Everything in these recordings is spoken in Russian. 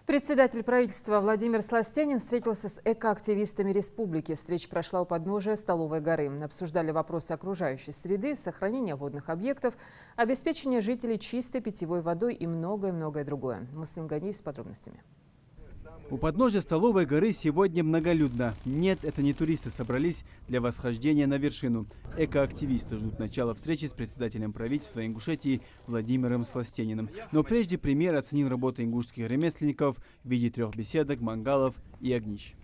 Председатель правительства Владимир Сластенин встретился с экоактивистами республики. Встреча прошла у подножия Столовой горы. Обсуждали вопросы окружающей среды, сохранения водных объектов, обеспечения жителей чистой питьевой водой и многое-многое другое. Муслим Ганиев с подробностями. У подножия Столовой горы сегодня многолюдно. Нет, это не туристы собрались для восхождения на вершину. Экоактивисты ждут начала встречи с председателем правительства Ингушетии Владимиром Сластениным. Но прежде премьер оценил работу ингушских ремесленников в виде 3 беседок, мангалов и огнищ.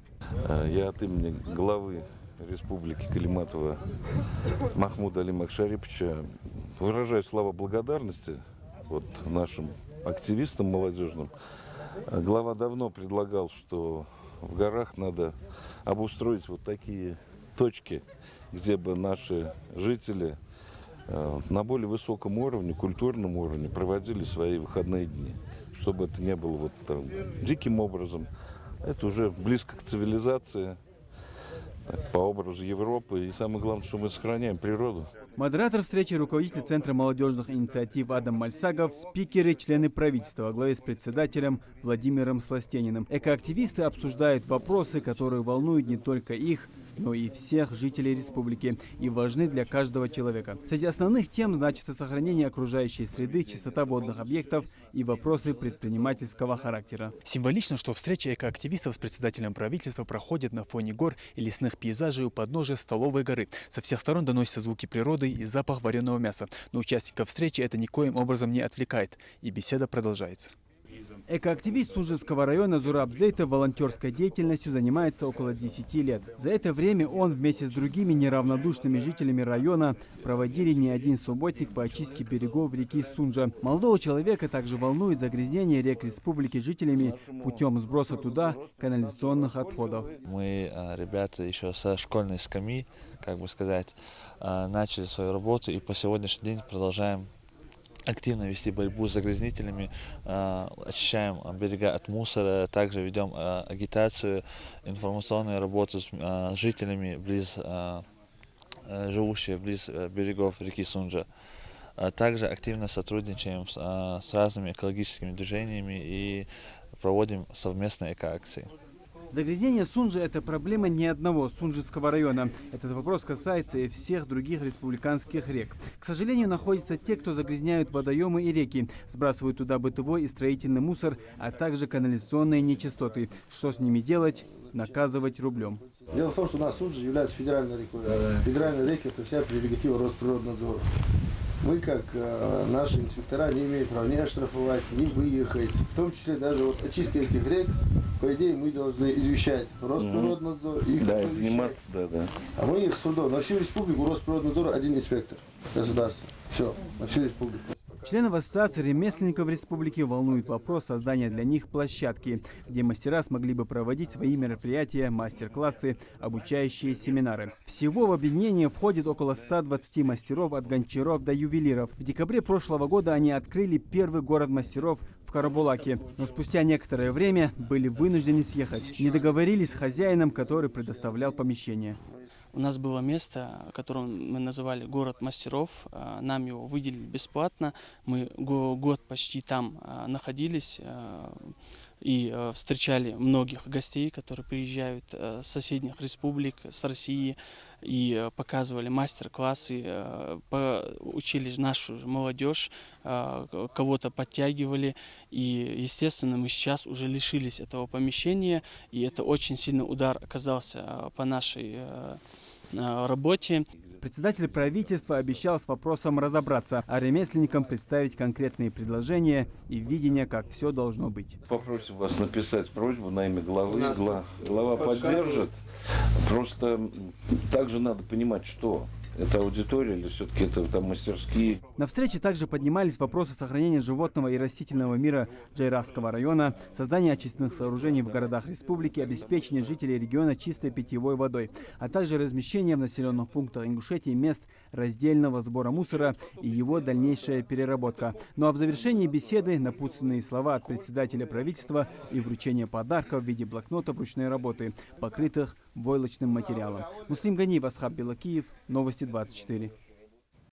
Я от имени главы Республики Калиматова Махмуда Алимак Шарипча выражаю слова благодарности нашим активистам молодежным. Глава давно предлагал, что в горах надо обустроить вот такие точки, где бы наши жители на более высоком уровне, культурном уровне проводили свои выходные дни. Чтобы это не было диким образом. Это уже близко к цивилизации, по образу Европы. И самое главное, что мы сохраняем природу. Модератор встречи — руководитель Центра молодежных инициатив Адам Мальсагов, спикеры, члены правительства во главе с председателем Владимиром Сластениным. Экоактивисты обсуждают вопросы, которые волнуют не только их, но и всех жителей республики и важны для каждого человека. Среди основных тем значится сохранение окружающей среды, чистота водных объектов и вопросы предпринимательского характера. Символично, что встреча экоактивистов с председателем правительства проходит на фоне гор и лесных пейзажей у подножия Столовой горы. Со всех сторон доносятся звуки природы и запах вареного мяса. Но участников встречи это никоим образом не отвлекает, и беседа продолжается. Экоактивист Сунжинского района Зураб Дзейтов волонтерской деятельностью занимается около 10 лет. За это время он вместе с другими неравнодушными жителями района проводили не один субботник по очистке берегов реки Сунжа. Молодого человека также волнует загрязнение рек республики жителями путем сброса туда канализационных отходов. Мы, ребята, еще со школьной скамьи, начали свою работу и по сегодняшний день продолжаем активно вести борьбу с загрязнителями, очищаем берега от мусора, также ведем агитацию, информационную работу с жителями, живущими близ берегов реки Сунжа. Также активно сотрудничаем с разными экологическими движениями и проводим совместные экоакции. Загрязнение Сунжа – это проблема не одного Сунжинского района. Этот вопрос касается и всех других республиканских рек. К сожалению, находятся те, кто загрязняют водоемы и реки, сбрасывают туда бытовой и строительный мусор, а также канализационные нечистоты. Что с ними делать? Наказывать рублем. Дело в том, что у нас Сунжа является федеральной рекой. Федеральная река – это вся прерогатива Росприроднадзора. Мы, как наши инспектора, не имеем права ни оштрафовать, ни выехать. В том числе даже очистка этих рек, по идее, мы должны извещать Росприроднадзор. Заниматься, А мы их судом. На всю республику Росприроднадзора один инспектор государства. Все, на всю республику. Членов ассоциации ремесленников республики волнует вопрос создания для них площадки, где мастера смогли бы проводить свои мероприятия, мастер-классы, обучающие семинары. Всего в объединение входит около 120 мастеров от гончаров до ювелиров. В декабре прошлого года они открыли первый город мастеров в Карабулаке, но спустя некоторое время были вынуждены съехать. Не договорились с хозяином, который предоставлял помещение. У нас было место, которое мы называли «Город мастеров». Нам его выделили бесплатно. Мы год почти там находились и встречали многих гостей, которые приезжают с соседних республик, с России, и показывали мастер-классы, учили нашу молодежь, кого-то подтягивали. И, естественно, мы сейчас уже лишились этого помещения, и это очень сильный удар оказался по нашей работе. Председатель правительства обещал с вопросом разобраться, а ремесленникам представить конкретные предложения и видение, как все должно быть. Попросим вас написать просьбу на имя главы. Глава поддержит. Просто также надо понимать, что это аудитория или все-таки это мастерские. На встрече также поднимались вопросы сохранения животного и растительного мира Джайрахского района, создания очистных сооружений в городах республики, обеспечения жителей региона чистой питьевой водой, а также размещение в населенных пунктах Ингушетии мест раздельного сбора мусора и его дальнейшая переработка. Ну а в завершении беседы напутственные слова от председателя правительства и вручение подарков в виде блокнотов ручной работы, покрытых войлочным материалом. Муслим Ганиев, Асхаб Белакиев, Новости 24.